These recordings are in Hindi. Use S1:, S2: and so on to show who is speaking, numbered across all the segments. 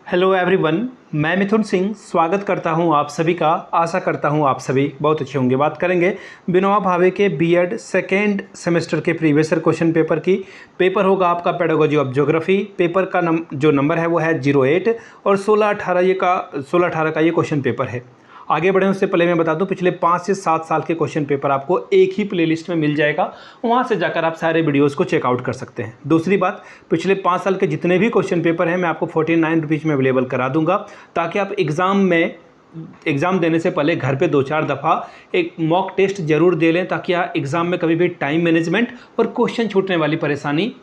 S1: हेलो एवरीवन, मैं मिथुन सिंह स्वागत करता हूं आप सभी का। आशा करता हूं आप सभी बहुत अच्छे होंगे। बात करेंगे विनोबा भावे के बीएड सेकेंड सेमेस्टर के प्रीवियस ईयर क्वेश्चन पेपर की। पेपर होगा आपका पेडागोजी ऑफ ज्योग्राफी। पेपर का जो नंबर है वो है 08 और 16-18 का ये क्वेश्चन पेपर है। आगे बढ़े उससे पहले मैं बता दूं, पिछले 5 से 7 साल के क्वेश्चन पेपर आपको एक ही प्लेलिस्ट में मिल जाएगा। वहां से जाकर आप सारे वीडियोस को चेकआउट कर सकते हैं। दूसरी बात, पिछले 5 साल के जितने भी क्वेश्चन पेपर हैं मैं आपको 49 रुपीज़ में अवेलेबल करा दूंगा, ताकि आप एग्ज़ाम देने से पहले घर पे 2-4 दफ़ा एक मॉक टेस्ट जरूर दे लें, ताकि आप एग्ज़ाम में कभी भी टाइम मैनेजमेंट और क्वेश्चन छूटने वाली परेशानी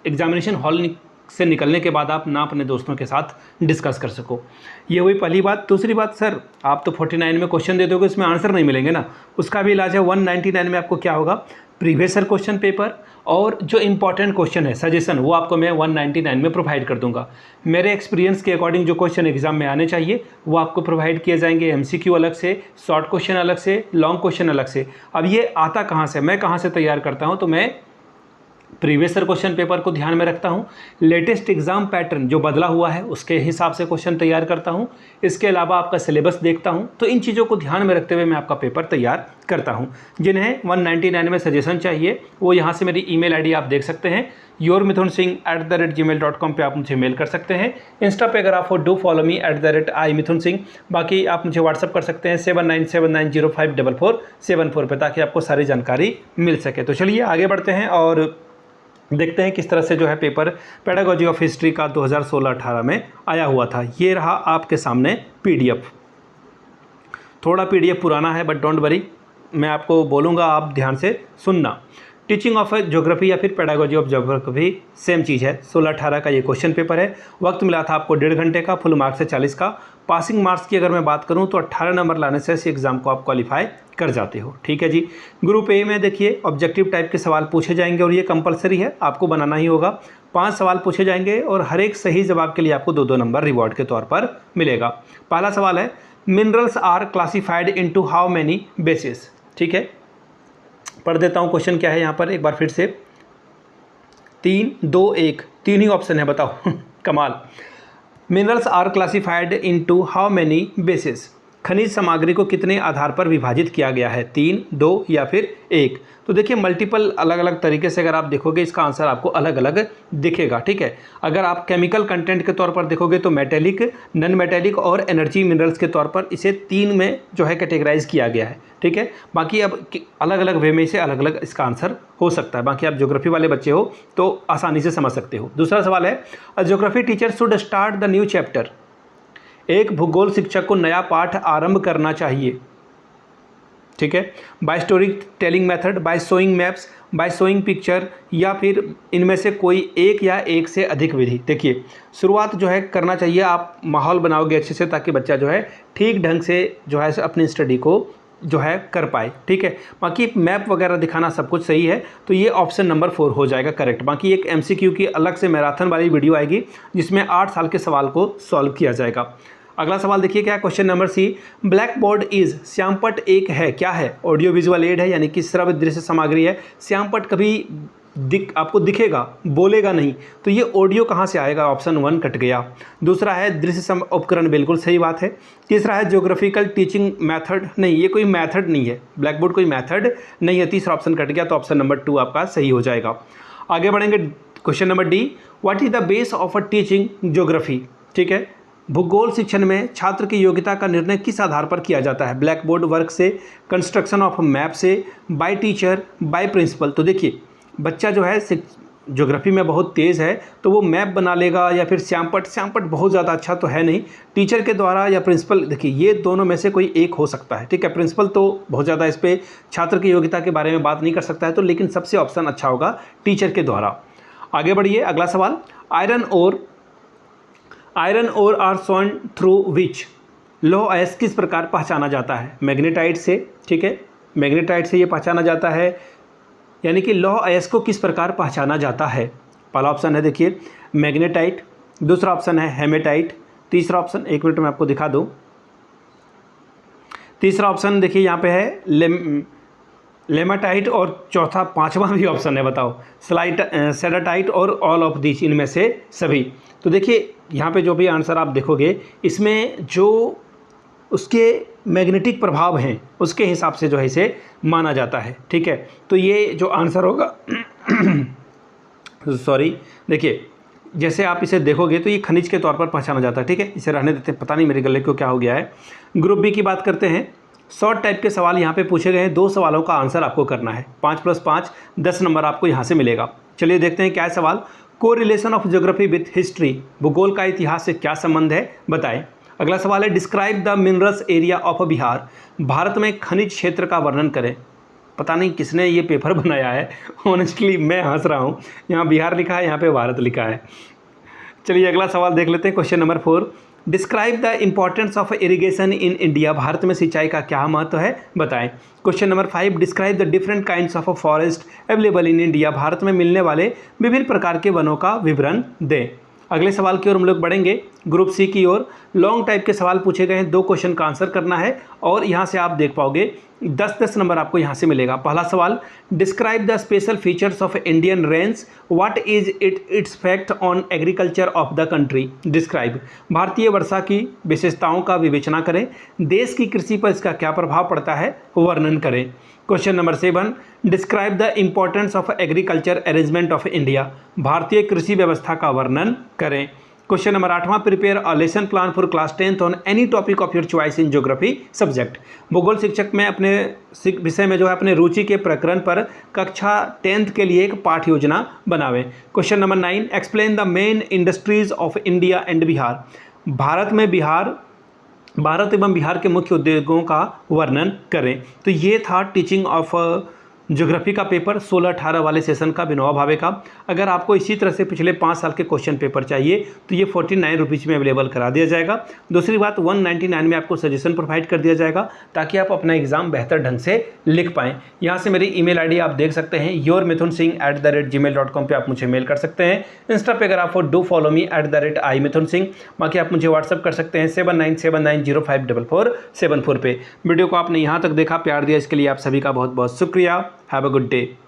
S1: एग्जामिनेशन हॉल से निकलने के बाद आप ना अपने दोस्तों के साथ डिस्कस कर सको। ये हुई पहली बात। दूसरी बात, सर आप तो 49 में क्वेश्चन दे दोगे, उसमें आंसर नहीं मिलेंगे ना। उसका भी इलाज है। 199 में आपको क्या होगा, प्रीवियस ईयर क्वेश्चन पेपर और जो इंपॉर्टेंट क्वेश्चन है सजेशन, वो आपको मैं 199 में प्रोवाइड कर दूंगा। मेरे एक्सपीरियंस के अकॉर्डिंग जो क्वेश्चन एग्जाम में आने चाहिए वो आपको प्रोवाइड किए जाएंगे। एमसीक्यू अलग से, शॉर्ट क्वेश्चन अलग से, लॉन्ग क्वेश्चन अलग से। अब ये आता कहाँ से, मैं कहाँ से तैयार करता हूँ, तो मैं प्रीवियस ईयर क्वेश्चन पेपर को ध्यान में रखता हूँ। लेटेस्ट एग्जाम पैटर्न जो बदला हुआ है उसके हिसाब से क्वेश्चन तैयार करता हूँ। इसके अलावा आपका सिलेबस देखता हूँ। तो इन चीज़ों को ध्यान में रखते हुए मैं आपका पेपर तैयार करता हूँ। जिन्हें 199 में सजेशन चाहिए वो यहाँ से मेरी ईमेल आईडी आप देख सकते हैं, yourmithunsingh@gmail.com पे आप मुझे मेल कर सकते हैं। इंस्टा पे अगर आप हो, डू फॉलो मी @iMithunSingh। बाकी आप मुझे व्हाट्सअप कर सकते हैं 7979054474 पे, ताकि आपको सारी जानकारी मिल सके। तो चलिए आगे बढ़ते हैं और देखते हैं किस तरह से जो है पेपर पेडागोजी ऑफ हिस्ट्री का 2016-18 में आया हुआ था। ये रहा आपके सामने पीडीएफ। थोड़ा पीडीएफ पुराना है बट डोंट वरी, मैं आपको बोलूँगा, आप ध्यान से सुनना। टीचिंग ऑफ ज्योग्राफी या फिर पेडागोजी ऑफ ज्योग्राफी सेम चीज़ है। 16-18 का ये क्वेश्चन पेपर है। वक्त मिला था आपको 1.5 घंटे का, फुल मार्क्स है 40 का। पासिंग मार्क्स की अगर मैं बात करूं तो 18 नंबर लाने से इस एग्ज़ाम को आप क्वालिफाई कर जाते हो। ठीक है जी। ग्रुप ए में देखिए ऑब्जेक्टिव टाइप के सवाल पूछे जाएंगे और ये कंपलसरी है, आपको बनाना ही होगा। 5 सवाल पूछे जाएंगे और हर एक सही जवाब के लिए आपको 2-2 नंबर रिवॉर्ड के तौर पर मिलेगा। पहला सवाल है, minerals are classified into how many basis. ठीक है, पढ़ देता हूँ क्वेश्चन क्या है यहाँ पर एक बार फिर से। 3, 2, 1 तीन ही ऑप्शन है, बताओ कमाल। Minerals are classified into how many basis. खनिज सामग्री को कितने आधार पर विभाजित किया गया है, 3, 2 या फिर 1। तो देखिए मल्टीपल अलग अलग तरीके से अगर आप देखोगे इसका आंसर आपको अलग अलग दिखेगा। ठीक है, अगर आप केमिकल कंटेंट के तौर पर देखोगे तो मेटेलिक, नॉन मेटेलिक और एनर्जी मिनरल्स के तौर पर इसे 3 में जो है कैटेगराइज किया गया है। ठीक है, बाकी अब अलग अलग वे में से अलग अलग इसका आंसर हो सकता है। बाकी आप ज्योग्राफी वाले बच्चे हो तो आसानी से समझ सकते हो। दूसरा सवाल है, a geography teacher should start the new chapter. एक भूगोल शिक्षक को नया पाठ आरंभ करना चाहिए। ठीक है, bye story telling method, by showing maps, by showing picture, या फिर इनमें से कोई एक या एक से अधिक विधि। देखिए शुरुआत जो है करना चाहिए, आप माहौल बनाओगे अच्छे से ताकि बच्चा जो है ठीक ढंग से जो है अपनी स्टडी को जो है कर पाए। ठीक है, बाकी मैप वगैरह दिखाना सब कुछ सही है, तो ये ऑप्शन नंबर 4 हो जाएगा करेक्ट। बाकी एक एमसीक्यू की अलग से मैराथन वाली वीडियो आएगी जिसमें 8 साल के सवाल को सॉल्व किया जाएगा। अगला सवाल देखिए क्या, question number C, black board is, श्यामपट एक है, क्या है, ऑडियो विजुअल एड है, यानी कि श्रव्य दृश्य सामग्री है। श्यामपट कभी आपको दिखेगा, बोलेगा नहीं, तो ये ऑडियो कहाँ से आएगा, ऑप्शन 1 कट गया। दूसरा है दृश्य उपकरण, बिल्कुल सही बात है। तीसरा है ज्योग्राफिकल टीचिंग मेथड, नहीं ये कोई मेथड नहीं है, ब्लैक बोर्ड कोई मेथड नहीं है। तीसरा ऑप्शन कट गया, तो ऑप्शन नंबर 2 आपका सही हो जाएगा। आगे बढ़ेंगे, question number D, what is the base of a teaching geography. ठीक है, भूगोल शिक्षण में छात्र की योग्यता का निर्णय किस आधार पर किया जाता है, ब्लैक बोर्ड वर्क से, कंस्ट्रक्शन ऑफ मैप से, बाय टीचर, बाय प्रिंसिपल। तो देखिए बच्चा जो है ज्योग्राफी में बहुत तेज़ है तो वो मैप बना लेगा, या फिर श्यामपट बहुत ज़्यादा अच्छा तो है नहीं, टीचर के द्वारा या प्रिंसिपल। देखिए ये दोनों में से कोई एक हो सकता है। ठीक है, प्रिंसिपल तो बहुत ज़्यादा इस पर छात्र की योग्यता के बारे में बात नहीं कर सकता है, तो लेकिन सबसे ऑप्शन अच्छा होगा टीचर के द्वारा। आगे बढ़िए, अगला सवाल, iron ore are sown through which, लौह अयस्क किस प्रकार पहचाना जाता है, मैग्नेटाइट से। ठीक है, मैग्नेटाइट से ये पहचाना जाता है, यानी कि लौह अयस्क को किस प्रकार पहचाना जाता है। पहला ऑप्शन है देखिए मैग्नेटाइट, दूसरा ऑप्शन है हेमेटाइट, तीसरा ऑप्शन, एक मिनट में आपको दिखा दूँ, तीसरा ऑप्शन देखिए यहाँ पे है लेमाटाइट और चौथा पांचवा भी ऑप्शन है, बताओ सेडाटाइट और ऑल ऑफ दिस, इनमें से सभी। तो देखिए यहाँ पे जो भी आंसर आप देखोगे इसमें जो उसके मैग्नेटिक प्रभाव हैं उसके हिसाब से जो है इसे माना जाता है, ठीक है। तो ये जो आंसर होगा सॉरी, देखिए जैसे आप इसे देखोगे तो ये खनिज के तौर पर पहचाना जाता है, ठीक है। इसे रहने देते हैं, पता नहीं मेरे गले को क्या हो गया है। ग्रुप बी की बात करते हैं। शॉर्ट टाइप के सवाल यहाँ पे पूछे गए हैं, 2 सवालों का आंसर आपको करना है। 5 + 5 10 नंबर आपको यहाँ से मिलेगा। चलिए देखते हैं क्या है सवाल। को relation of geography with history, भूगोल का इतिहास से क्या संबंध है बताएं। अगला सवाल है describe the minerals area of Bihar, Bharat में खनिज क्षेत्र का वर्णन करें। पता नहीं किसने ये पेपर बनाया है, ऑनेस्टली मैं हंस रहा हूँ। यहाँ बिहार लिखा है, यहाँ पे भारत लिखा है। चलिए अगला सवाल देख लेते हैं, question number 4। Describe the importance of irrigation in India, Bharat में सिंचाई का क्या महत्व है बताएं। Question number 5। Describe the different kinds of forest available in India, Bharat में मिलने वाले विभिन्न प्रकार के वनों का विवरण दें। अगले सवाल की ओर हम लोग बढ़ेंगे, ग्रुप सी की ओर। लॉन्ग टाइप के सवाल पूछे गए हैं, 2 क्वेश्चन का आंसर करना है और यहाँ से आप देख पाओगे 10-10 नंबर आपको यहाँ से मिलेगा। पहला सवाल, describe the special features of Indian rains, what is its effect on agriculture of the country. Describe, भारतीय वर्षा की विशेषताओं का विवेचना करें, देश की कृषि पर इसका क्या प्रभाव पड़ता है वर्णन करें। Question number 7। Describe the importance of agriculture arrangement of India, भारतीय कृषि व्यवस्था का वर्णन करें। क्वेश्चन नंबर 8वां, prepare a lesson plan for class 10th on any topic of your choice in geography subject. भूगोल शिक्षक में अपने विषय में जो है अपने रुचि के प्रकरण पर कक्षा 10th के लिए एक पाठ योजना बनावें। Question number 9। Explain the main industries of India and Bihar, Bharat एवं बिहार के मुख्य उद्योगों का वर्णन करें। तो ये था टीचिंग ऑफ ज्योग्राफी का पेपर 16-18 वाले सेशन का विनोबा भावे का। अगर आपको इसी तरह से पिछले 5 साल के क्वेश्चन पेपर चाहिए तो ये 49 रुपीज़ में अवेलेबल करा दिया जाएगा। दूसरी बात 199 में आपको सजेशन प्रोवाइड कर दिया जाएगा ताकि आप अपना एग्जाम बेहतर ढंग से लिख पाएँ। यहाँ से मेरी ईमेल आईडी आप देख सकते हैं, yourmithunsingh@gmail.com पे आप मुझे मेल कर सकते हैं। इंस्टा पे अगर आप डू फॉलो मी @imithunsingh, बाकी आप मुझे व्हाट्सअप कर सकते हैं 7979054474 पे। वीडियो को आपने यहाँ तक देखा, प्यार दिया, इसके लिए आप सभी का बहुत बहुत शुक्रिया। Have a good day.